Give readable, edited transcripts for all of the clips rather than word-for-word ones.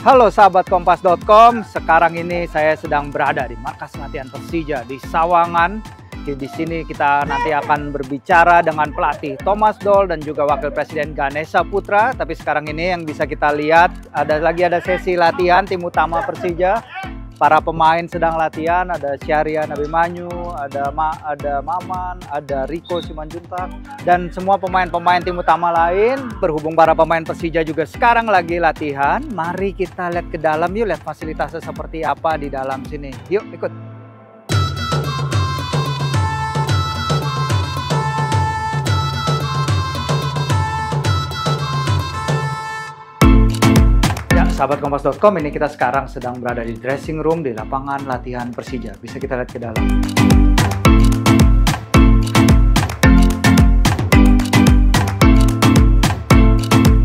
Halo sahabat kompas.com, sekarang ini saya sedang berada di markas latihan Persija di Sawangan. Di sini kita nanti akan berbicara dengan pelatih Thomas Doll dan juga Wakil Presiden Ganesha Putra. Tapi sekarang ini yang bisa kita lihat ada sesi latihan tim utama Persija. Para pemain sedang latihan, ada Syahrian Abimanyu, ada Maman, ada Rico Simanjuntak, dan semua pemain-pemain tim utama lain. Berhubung para pemain Persija juga sekarang lagi latihan, mari kita lihat ke dalam yuk, lihat fasilitasnya seperti apa di dalam sini. Yuk ikut. Sahabat kompas.com, ini kita sekarang sedang berada di dressing room di lapangan latihan Persija. Bisa kita lihat ke dalam.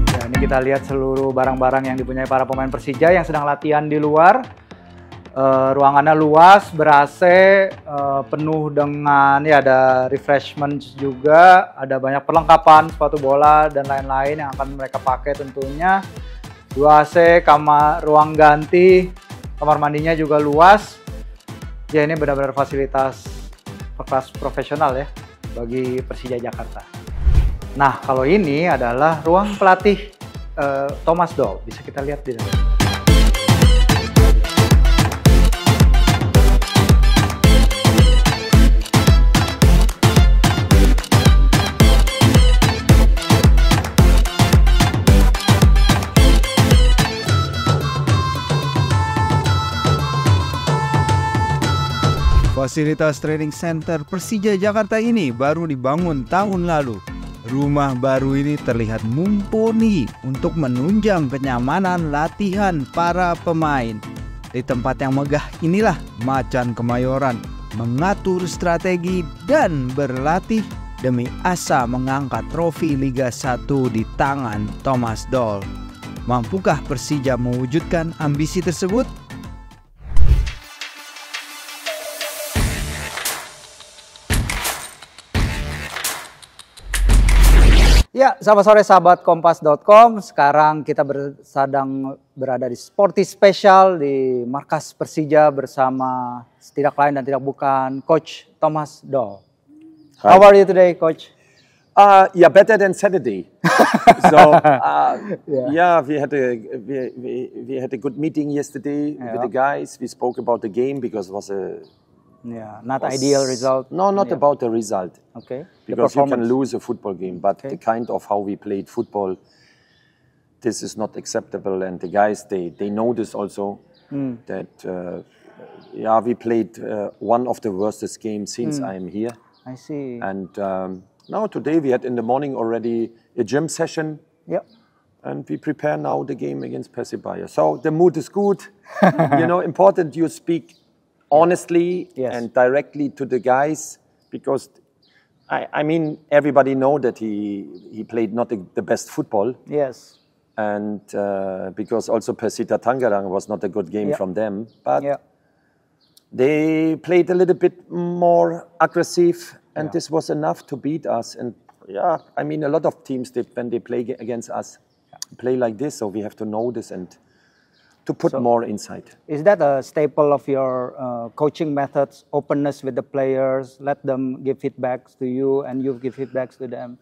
Ya, ini kita lihat seluruh barang-barang yang dipunyai para pemain Persija yang sedang latihan di luar. Ruangannya luas, ber-AC, penuh dengan ya ada refreshment juga, ada banyak perlengkapan sepatu bola dan lain-lain yang akan mereka pakai tentunya. 2 AC, kamar, ruang ganti, kamar mandinya juga luas. Ya, ini benar-benar fasilitas kelas profesional ya bagi Persija Jakarta. Nah, kalau ini adalah ruang pelatih Thomas Doll. Bisa kita lihat di dalam. Fasilitas training center Persija Jakarta ini baru dibangun tahun lalu. Rumah baru ini terlihat mumpuni untuk menunjang kenyamanan latihan para pemain. Di tempat yang megah inilah Macan Kemayoran mengatur strategi dan berlatih demi asa mengangkat trofi Liga 1 di tangan Thomas Doll. Mampukah Persija mewujudkan ambisi tersebut? Ya, selamat sore sahabat kompas.com. Sekarang kita sedang berada di Sporty Special di markas Persija bersama tidak lain dan tidak bukan Coach Thomas Doll. Hi. How are you today, Coach? Yeah, better than Saturday. So yeah, we had a good meeting yesterday with the guys. We spoke about the game because it was not ideal result. No, not about the result. Okay. Because you can lose a football game, but the kind of how we played football, this is not acceptable. And the guys, they know this also. That we played one of the worstest games since I'm here. I see. And now today we had in the morning already a gym session. Yep. And we prepare now the game against Persija. So the mood is good. Important you speak honestly and directly to the guys, because I mean everybody know that he played not the best football. Yes. And because also Persija Tangerang was not a good game from them, but they played a little bit more aggressive, and this was enough to beat us. And I mean a lot of teams when they play against us play like this, so we have to know this and to put more inside. Is that a staple of your coaching methods, openness with the players, let them give feedbacks to you and you give feedbacks to them?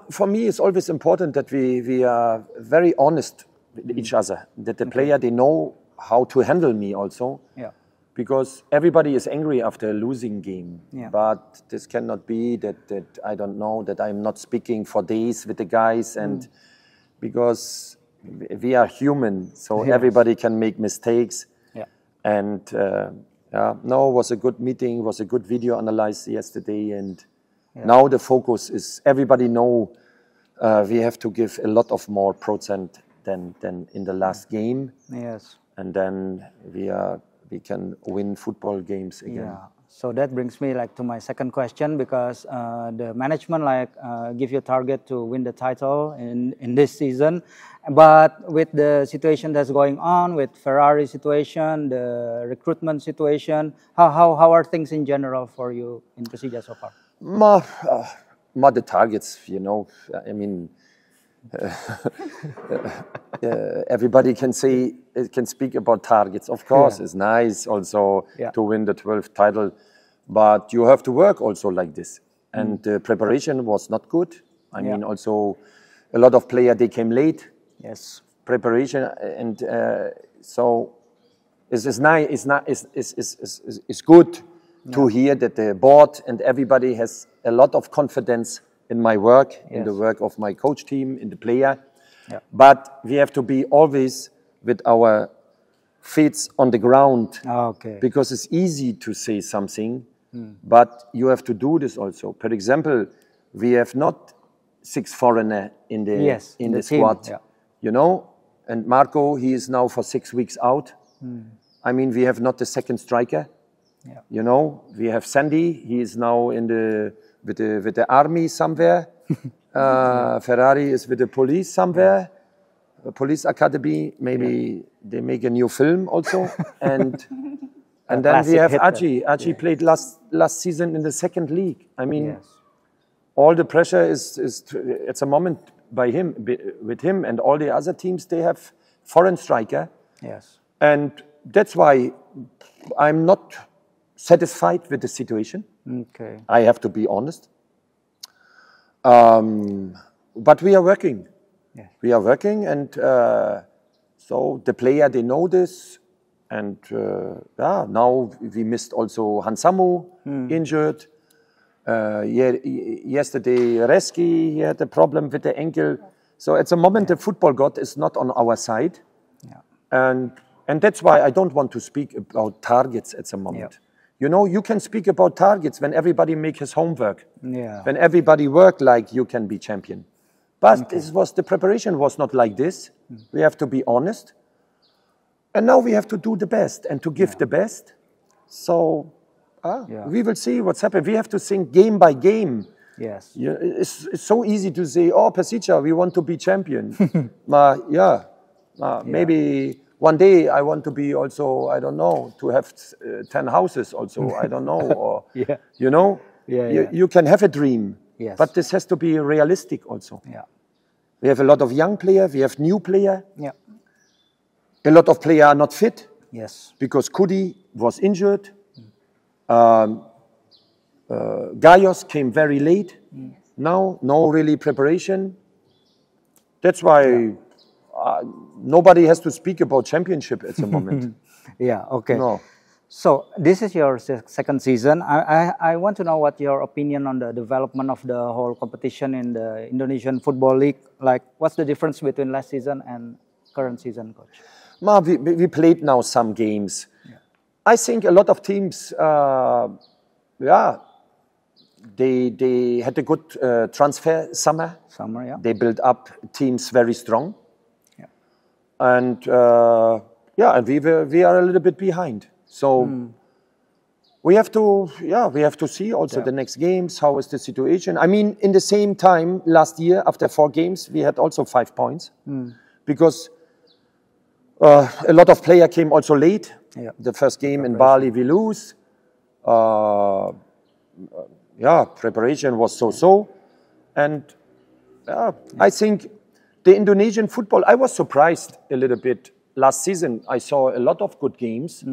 For me, it's always important that we are very honest with each other, that the player, they know how to handle me also. Yeah. Because everybody is angry after a losing game. Yeah. But this cannot be that I don't know, that I'm not speaking for days with the guys, and because we are human, so everybody can make mistakes. Yeah. And no, it was a good meeting, was a good video analysis yesterday, and now the focus is everybody know we have to give a lot of more % than in the last game. Yes. And then we can win football games again. Yeah. So that brings me to my second question, because the management give you a target to win the title in this season, but with the situation that's going on with Ferrari situation, the recruitment situation, how are things in general for you in Persija so far? The targets, I mean, everybody can say can speak about targets. Of course, it's nice also to win the 12th title, but you have to work also like this. And the preparation was not good. I mean, also a lot of players, they came late. Yes. Preparation, and so it's nice. It's good to hear that the board and everybody has a lot of confidence in my work, in the work of my coach team, in the player. Yeah. But we have to be always with our feet on the ground. Because it's easy to say something, but you have to do this also. For example, we have not 6 foreigners in the squad, you know. And Marco, he is now for 6 weeks out. I mean, we have not the second striker. You know, we have Sandi. He is now in with the army somewhere. Ferrari is with the police somewhere. The police academy. Maybe they make a new film also. And then we have Aji. Aji played last season in the second league. I mean, all the pressure is at the moment with him, and all the other teams, they have foreign striker. Yes. And that's why I'm not satisfied with the situation. Okay. I have to be honest. But we are working. Yeah. We are working, and so the player, they know this. And now we missed also Hansamu, injured. Yesterday, Reski, he had a problem with the ankle. So at the moment, the football god is not on our side. Yeah. And that's why I don't want to speak about targets at the moment. Yeah. You know, you can speak about targets when everybody make his homework. Yeah. When everybody work like you can be champion. But the preparation was not like this. We have to be honest. And now we have to do the best and to give the best. So we will see what's happening. We have to think game by game. Yes. Yeah, it's so easy to say, oh, Persija, we want to be champion. Maybe one day I want to be also, I don't know, to have 10 houses also, I don't know. Or, you know, you can have a dream, but this has to be realistic also. Yeah. We have a lot of young players, we have new players. Yeah. A lot of players are not fit. Yes. Because Kudi was injured. Gaios came very late. Now, no really preparation. That's why nobody has to speak about championship at the moment. No. So this is your second season. I want to know what your opinion on the development of the whole competition in the Indonesian Football League. Like, what's the difference between last season and current season, Coach? We played now some games. Yeah. I think a lot of teams, they had a good transfer summer. They built up teams very strong. Yeah. And and we are a little bit behind. So we have to see also the next games. How is the situation? I mean, in the same time last year, after 4 games, we had also 5 points because a lot of players came also late. Yeah. The first game in Bali, we lose. Preparation was so. And I think the Indonesian football, I was surprised a little bit. Last season, I saw a lot of good games.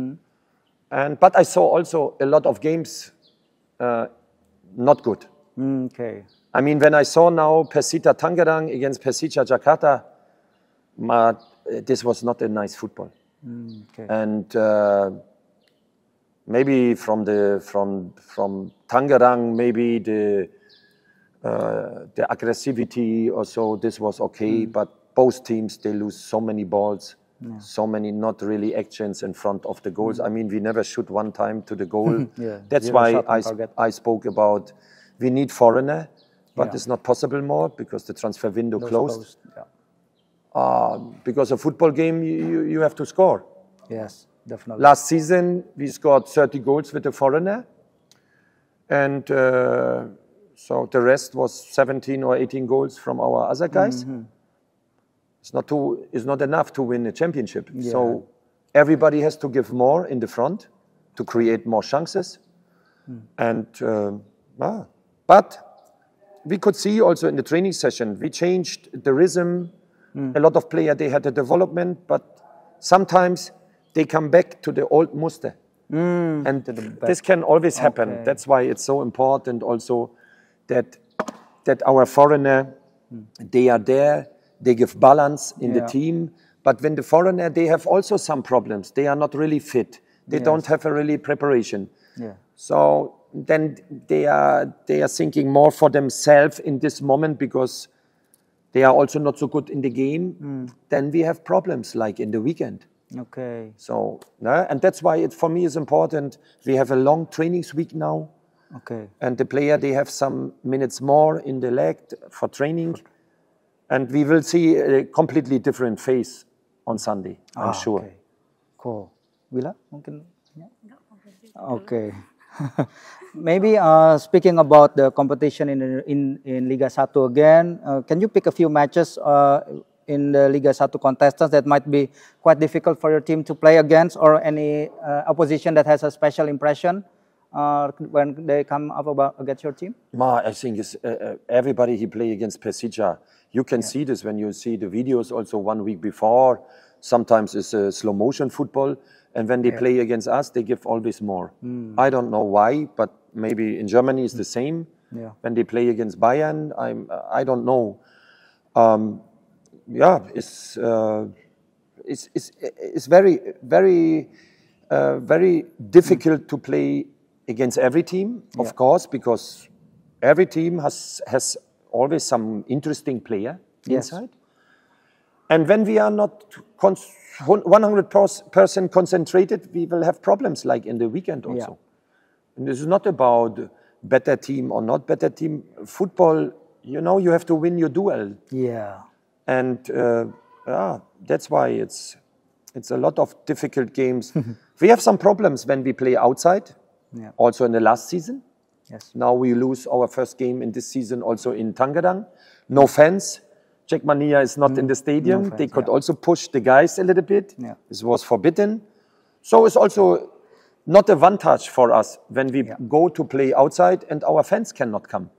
But I saw also a lot of games not good. Okay. I mean, when I saw now Persita Tangerang against Persija Jakarta, this was not a nice football. Okay. And maybe from Tangerang, maybe the aggressivity or so, this was okay. But both teams, they lose so many balls, so many not really actions in front of the goals. I mean, we never shoot one time to the goal. That's why I spoke about we need foreigner, but it's not possible more because the transfer window closed. Because a football game, you have to score. Yes, definitely. Last season, we scored 30 goals with a foreigner. And so the rest was 17 or 18 goals from our other guys. It's not enough to win a championship. Yeah. So everybody has to give more in the front to create more chances. And but we could see also in the training session, we changed the rhythm. A lot of players, they had a development, but sometimes they come back to the old muster. And this can always happen. Okay. That's why it's so important also that our foreigner, they are there, they give balance in the team. But when the foreigner, they have also some problems. They are not really fit. They don't have a really preparation. So then they are thinking more for themselves in this moment because they are also not so good in the game. Then we have problems like in the weekend. Okay. So, and that's why it for me is important. We have a long trainings week now. Okay. And the player, they have some minutes more in the leg for training. And we will see a completely different face on Sunday, I'm sure. Okay. Cool. Wila, mungkin? Okay. Maybe speaking about the competition in Liga 1 again, can you pick a few matches in the Liga 1 contestants that might be quite difficult for your team to play against, or any opposition that has a special impression when they come up against your team? I think it's, everybody he play against Persija. You can see this when you see the videos also 1 week before. Sometimes it's a slow motion football. And when they play against us, they give always more. I don't know why, but maybe in Germany it's the same. When they play against Bayern, I don't know. It's very, very, very difficult to play against every team, of course, because every team has always some interesting player inside. And when we are not 100% concentrated, we will have problems like in the weekend also. And this is not about better team or not better team. Football, you know, you have to win your duel. And that's why it's a lot of difficult games. We have some problems when we play outside, also in the last season. Now we lose our first game in this season also in Tangerang. No fans. Jackmania is not in the stadium. They could also push the guys a little bit. This was forbidden. So it's also not a advantage for us when we go to play outside and our fans cannot come.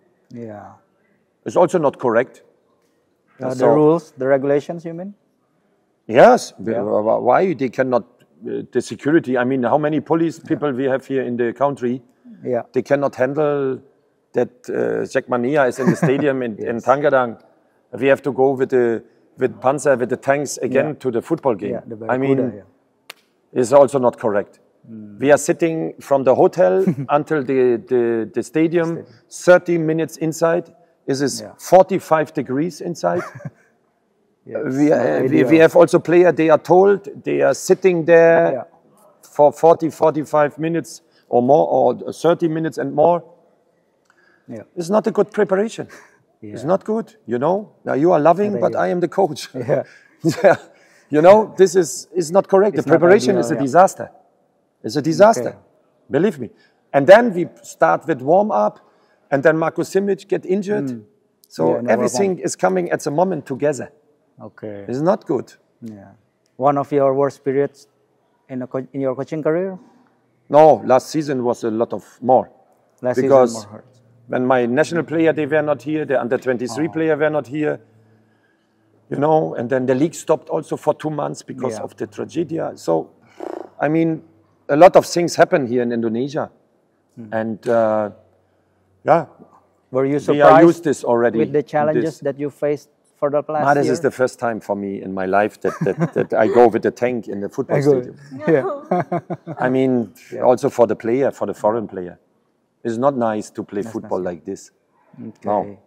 It's also not correct. The rules, the regulations, you mean? Yes. Why they cannot? The security. I mean, how many police people we have here in the country? They cannot handle that. Jackmania is in the stadium in Tangerang. We have to go with Panzer, with the tanks again to the football game. I mean, it's also not correct. We are sitting from the hotel until the stadium, 30 minutes inside. It is 45 degrees inside. We have also players, they are told, they are sitting there for 40, 45 minutes or more, or 30 minutes and more. It's not a good preparation. It's not good, you know. Now you are loving, but I am the coach. You know, this is not correct. The preparation is a disaster. It's a disaster, believe me. And then we start with warm-up, and then Marco Simic get injured. So everything is coming at the moment together. It's not good. One of your worst periods in your coaching career? No, last season was a lot of more. Last season more hurt. When my national player, they were not here, the under-23 player were not here, you know, and then the league stopped also for 2 months because of the tragedy. So, I mean, a lot of things happen here in Indonesia. And, were you surprised we are used this already with the challenges that you faced for the last year? This is the first time for me in my life that I go with the tank in the football stadium. I mean, also for the player, for the foreign player. It's not nice to play football like this. No.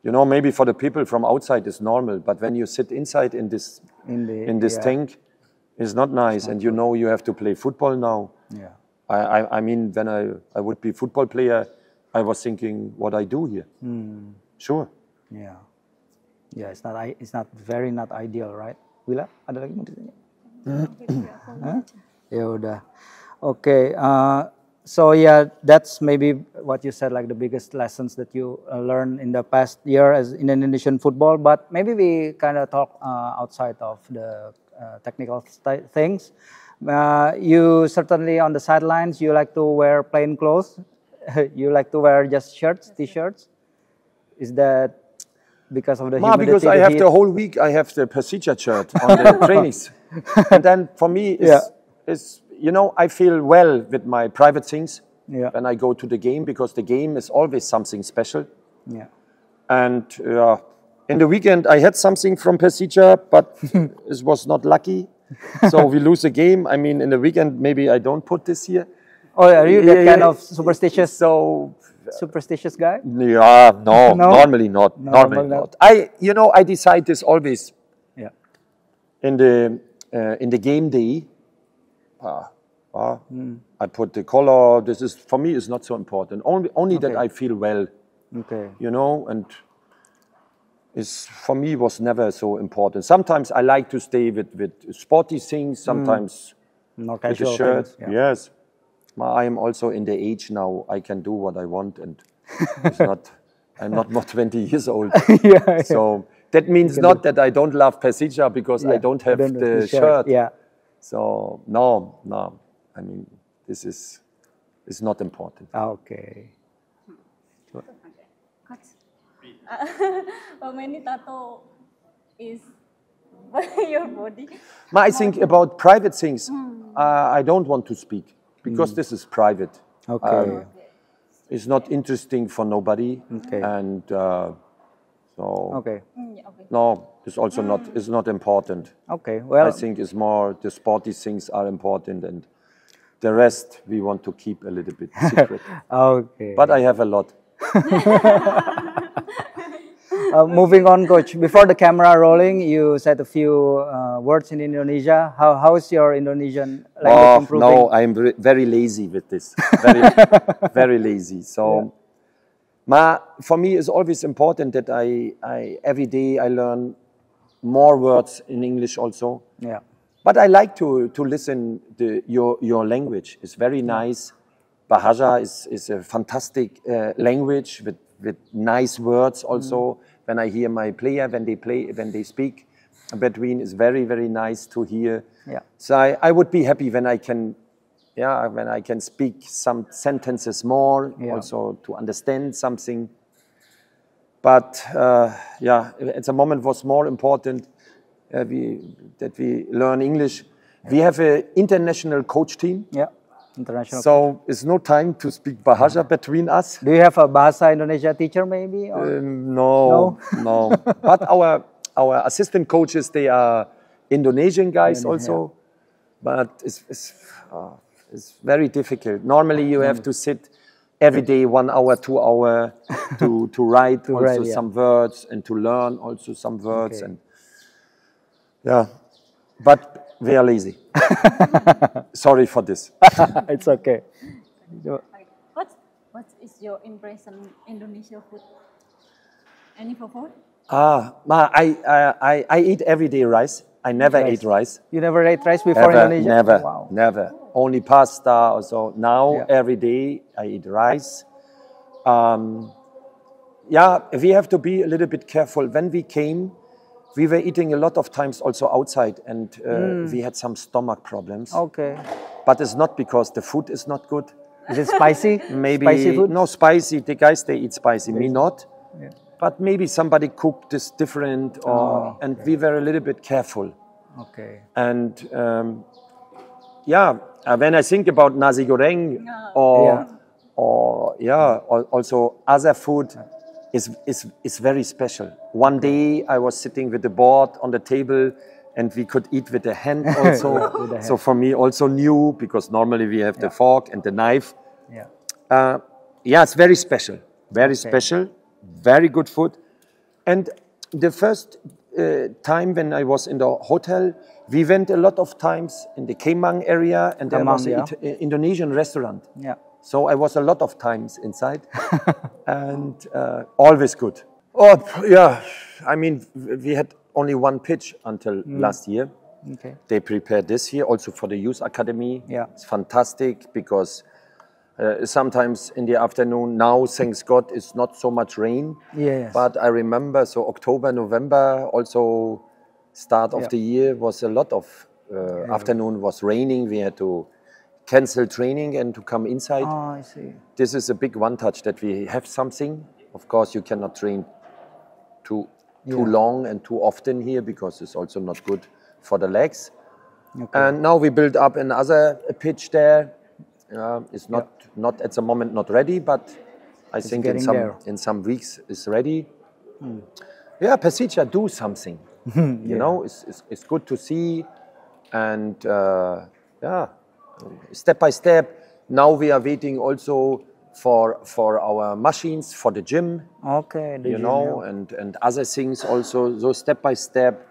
You know, maybe for the people from outside it's normal, but when you sit inside in this tank, it's not nice. And you know you have to play football now. I mean, when I would be football player, I was thinking what I do here. Sure. It's not ideal, right? Wila, ada lagi mau ditanya? Ya udah. Okay. So that's maybe what you said, like the biggest lessons that you learned in the past year as in Indonesian football. But maybe we kind of talk outside of the technical things. You certainly on the sidelines, you like to wear plain clothes. You like to wear just shirts, t-shirts. Is that because of the Ma, humidity? because I have the whole week, I have the Persija shirt on the trainings. And then for me, it's, you know, I feel well with my private things when I go to the game, because the game is always something special. Yeah. And in the weekend, I had something from Persija, but it was not lucky. So we lose the game. I mean, in the weekend, maybe I don't put this here. Oh, are you that kind of superstitious? So Superstitious guy? yeah, no, normally not. Normally not. You know, I decide this always. Yeah. In the game day. I put the color. This is, for me, is not so important. Only that I feel well. Okay. You know, and is for me was never so important. Sometimes I like to stay with sporty things. Sometimes more with a casual shirt. things, yeah. Yes. I am also in the age now. I can do what I want, and it's not. I'm not more 20 years old. So that means not that I don't love Persija because I don't have the shirt. Yeah. So no. I mean, this is not important. Okay. How many tattoo is your body? I think about private things. I don't want to speak because this is private. Okay. It's not interesting for nobody. Okay. And so. Okay. No, it's also not. It's not important. Okay. Well, I think it's more the sporty things are important, and the rest we want to keep a little bit secret. Okay. But I have a lot. Moving on, Coach. Before the camera rolling, you said a few words in Indonesia. How is your Indonesian language improving? No, I'm very lazy with this. Very lazy. So, for me, it's always important that I every day I learn more words in English also. Yeah. But I like to listen your language. It's very nice. Bahasa is a fantastic language with nice words also. When I hear my player, when they speak between, it's very, very nice to hear. Yeah. So I would be happy when I can speak some sentences more, also to understand something. But at the moment was more important that we learn English. We have an international coach team. Yeah. International. So it's no time to speak Bahasa between us. Do you have a Bahasa Indonesia teacher maybe? No. But our assistant coaches, they are Indonesian guys also. But it's very difficult. Normally you have to sit every day 1 hour, 2 hours to write some words and to learn also some words. Okay. And but we are lazy. Sorry for this. It's okay. What is your impression Indonesia food? Any food? I eat every day rice. I never ate rice. You never ate rice before Indonesia? Never, wow. Never. Only pasta or so. Now every day I eat rice. We have to be a little bit careful. When we came, we were eating a lot of times also outside, and we had some stomach problems. Okay. But it's not because the food is not good. Is it spicy? Maybe spicy food? No, spicy. The guys, they eat spicy. Me not. Yeah. But maybe somebody cooked this different, and we were a little bit careful. Okay. And when I think about Nasi Goreng also other food is very special. One day I was sitting with the board on the table, and we could eat with the hand also. So for me also new, because normally we have the fork and the knife. It's very special. Very special. Very good food. And the first time when I was in the hotel, we went a lot of times in the Kemang area, and there was an Indonesian restaurant. Yeah. So I was a lot of times inside, and always good. Oh yeah, I mean we had only one pitch until last year. Okay. They prepared this year also for the youth academy. Yeah. It's fantastic because sometimes in the afternoon now, thanks God, it's not so much rain. Yes. But I remember, so October, November, also start of the year was a lot of afternoon was raining. We had to cancel training and to come inside. Oh, I see. This is a big one touch that we have something. Of course, you cannot train too long and too often here because it's also not good for the legs. Okay. And now we build up another pitch there. It's not at the moment not ready, but I think in some weeks it's ready. Yeah, Persija do something. You know, it's good to see, and step by step. Now we are waiting also for our machines for the gym. Okay, you know, and other things also. So step by step,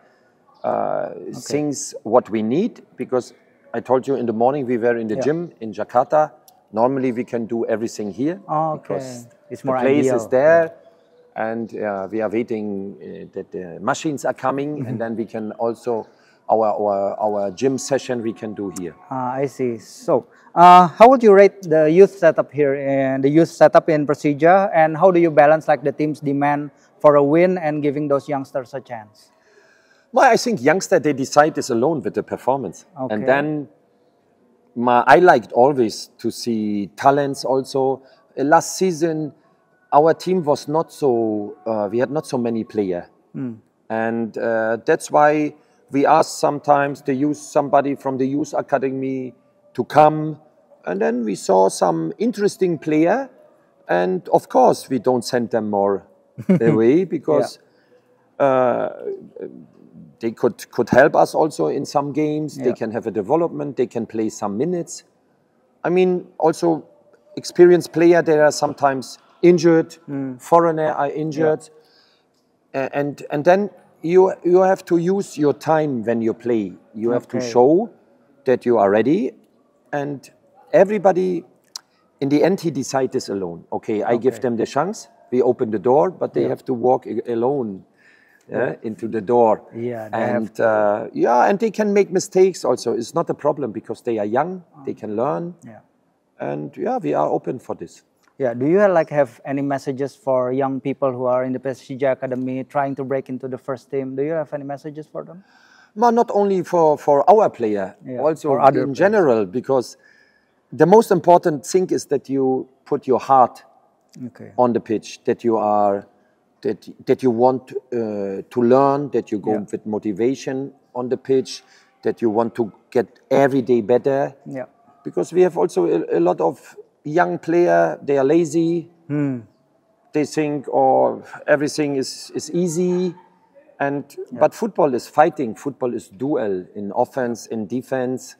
things what we need, because I told you in the morning we were in the gym in Jakarta. Normally we can do everything here because it's more the place ideal. is there, and we are waiting that the machines are coming, and then we can also our gym session we can do here. I see. So, how would you rate the youth setup here and the youth setup in Persija, and how do you balance like the team's demand for a win and giving those youngsters a chance? Well, I think youngsters, they decide this alone with the performance. Okay. And then I liked always to see talents also. Last season, our team was not so, we had not so many players. And that's why we asked sometimes to use somebody from the youth academy to come. And then we saw some interesting player. And of course, we don't send them more away because they could help us also in some games. They can have a development. They can play some minutes. I mean, also experienced player, they are sometimes injured. Foreigner are injured. And then you have to use your time when you play. You have to show that you are ready. And everybody, in the end, he decides this alone. Okay, I give them the chance. We open the door, but they have to walk alone into the door. And they can make mistakes also. It's not a problem because they are young. They can learn. And we are open for this. Do you have any messages for young people who are in the Persija Academy trying to break into the first team? Do you have any messages for them? Well, not only for our player, also for other in players. general, because the most important thing is that you put your heart on the pitch, that you are, that you want to learn, that you go with motivation on the pitch, that you want to get every day better. Because we have also a lot of young player, they are lazy. They think, everything is easy. But football is fighting. Football is duel in offense, in defense.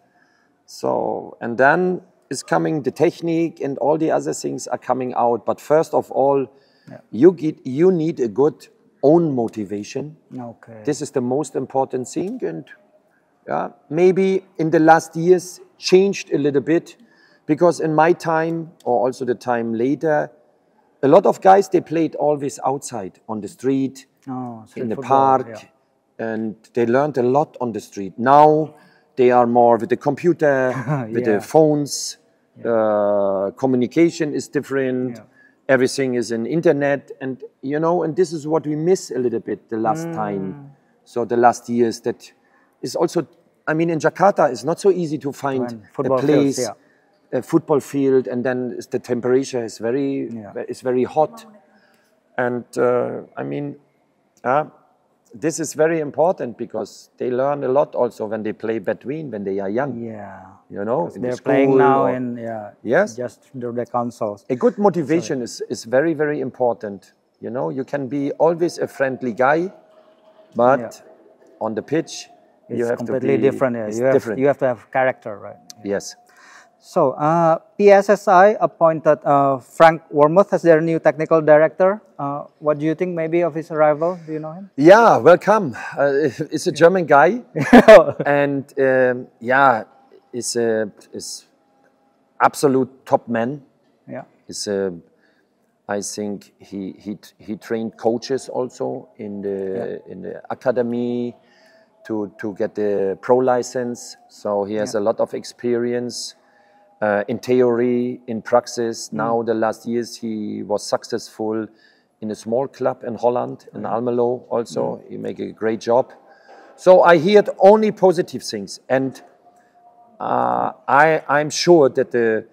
So, and then is coming the technique and all the other things are coming out. But first of all, you need a good own motivation. This is the most important thing. And maybe in the last years changed a little bit, because in my time, or also the time later, a lot of guys, they played always outside on the street, in the park, and they learned a lot on the street. Now they are more with the computer, with the phones. Communication is different. Everything is in internet, and and this is what we miss a little bit the last time. So the last years, that is also, I mean, in Jakarta, it's not so easy to find a place, a football field, and then the temperature is very hot. And I mean, this is very important because they learn a lot also when they play between, when they are young. They're playing now in just through the consoles. A good motivation is very, very important. You can be always a friendly guy, but on the pitch, you have completely to be different. different. You have to have character, right? Yes. So, PSSI appointed Frank Wormuth as their new technical director. What do you think maybe of his arrival? Do you know him? Yeah, welcome. It's a German guy. And is absolute top man. I think he trained coaches also in the academy to get the pro license. So he has a lot of experience. In theory, in practice. Now, the last years, he was successful in a small club in Holland, in Almelo also. He make a great job. So I heard only positive things. And I'm sure that the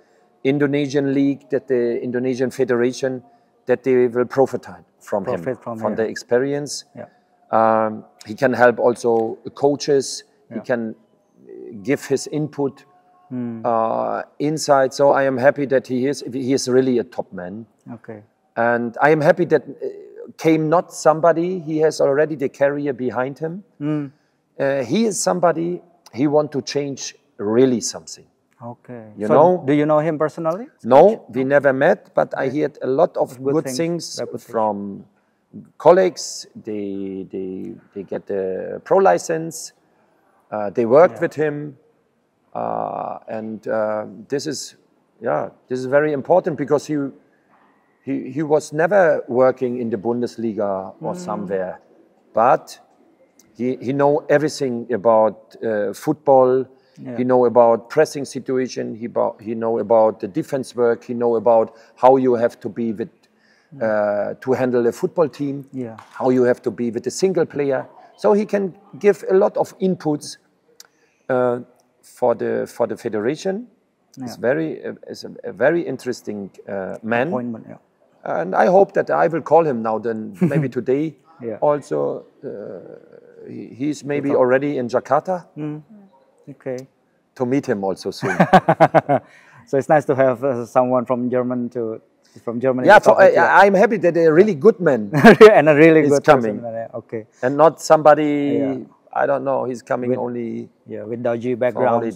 Indonesian League, that the Indonesian Federation, that they will profit from him, from the experience. He can help also coaches. He can give his input, insight. So I am happy that he is really a top man. Okay. And I am happy that came not somebody, he has already the career behind him. He is somebody, he want to change really something. Okay. You know? Do you know him personally? No, we never met, but I heard a lot of good things from colleagues. They get the pro license. They worked with him. And this is very important because he was never working in the Bundesliga or somewhere, but he know everything about football. He know about pressing situation. He know about the defense work. He know about how you have to be with to handle a football team. How you have to be with a single player. So he can give a lot of inputs for the federation. He's a very interesting man. And I hope that I will call him now. Then maybe today. Also, he's maybe already in Jakarta. Okay. To meet him also soon. So it's nice to have someone from Germany. Yeah, I'm happy that a really good man and a really good coming. Okay. And not somebody I don't know. He's coming with, only with dodgy background.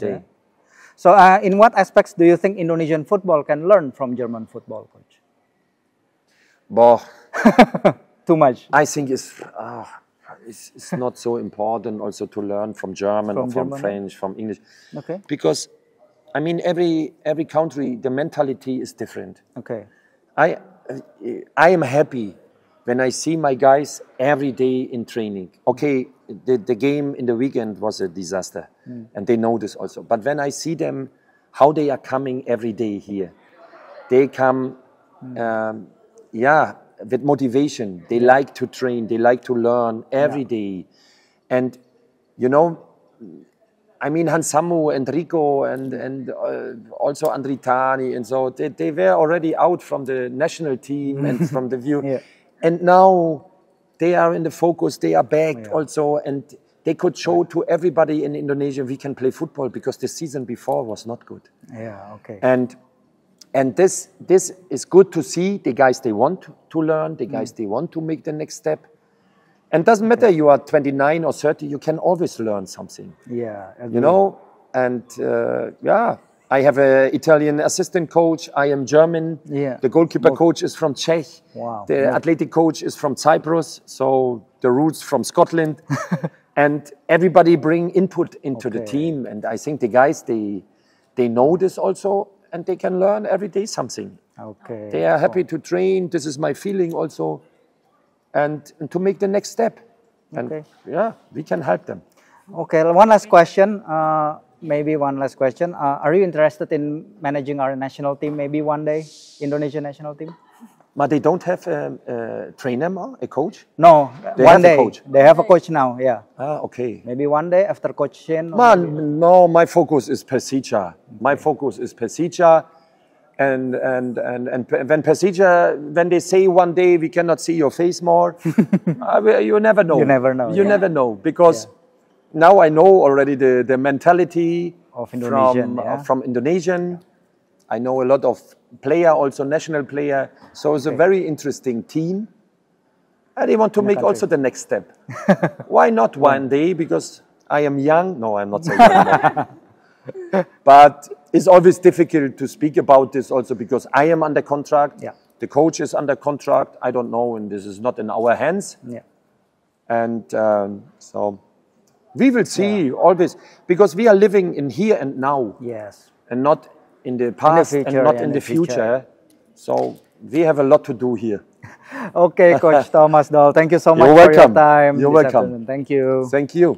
So, in what aspects do you think Indonesian football can learn from German football, coach? Too much. I think it's not so important also to learn from German or from French, from English. Okay. Because, I mean, every country, the mentality is different. Okay. I am happy when I see my guys every day in training. Okay, the game in the weekend was a disaster, and they know this also. But when I see them, how they are coming every day here, they come, with motivation. They like to train. They like to learn every day. And, you know, I mean, Hansamu and Rico and also Andritani and so, they were already out from the national team and from the view. And now they are in the focus. They are back also. And they could show to everybody in Indonesia we can play football because the season before was not good. And this is good to see. The guys, they want to learn. The guys, they want to make the next step. And doesn't matter you are 29 or 30, you can always learn something. You know? And I have an Italian assistant coach. I am German. The goalkeeper coach is from Czech. The athletic coach is from Cyprus. So the roots from Scotland. And everybody bring input into the team. And I think the guys, they know this also. And they can learn every day something. They are happy to train. This is my feeling also. And to make the next step. And we can help them. Okay, one last question. Maybe one last question. Are you interested in managing our national team maybe one day? Indonesian national team? But they don't have a trainer, a coach? No, one day. They have a coach now, okay. Maybe one day after Coach Shin? No, my focus is Persija. My focus is Persija. And when Persija, when they say one day we cannot see your face more, you never know. You never know. You never know. Because now I know already the mentality of Indonesian, from Indonesian. I know a lot of player, also national player. So it's a very interesting team. And they want to make also the next step. Why not one day? Because I am young. No, I'm not saying that. But it's always difficult to speak about this also because I am under contract. The coach is under contract. I don't know, and this is not in our hands. And so we will see always, because we are living in here and now. And not in the past and not in the future. So we have a lot to do here. Okay, Coach Thomas Doll. Thank you so much for your time. You're welcome. Thank you. Thank you.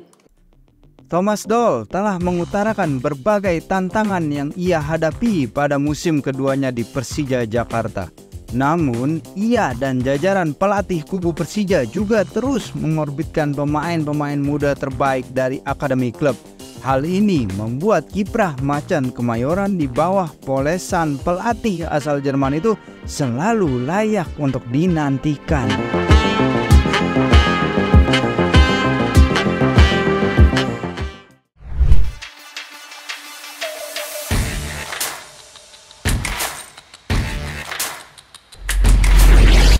Thomas Doll telah mengutarakan berbagai tantangan yang ia hadapi pada musim keduanya di Persija Jakarta. Namun, ia dan jajaran pelatih kubu Persija juga terus mengorbitkan pemain-pemain muda terbaik dari akademi klub. Hal ini membuat kiprah Macan Kemayoran di bawah polesan pelatih asal Jerman itu selalu layak untuk dinantikan.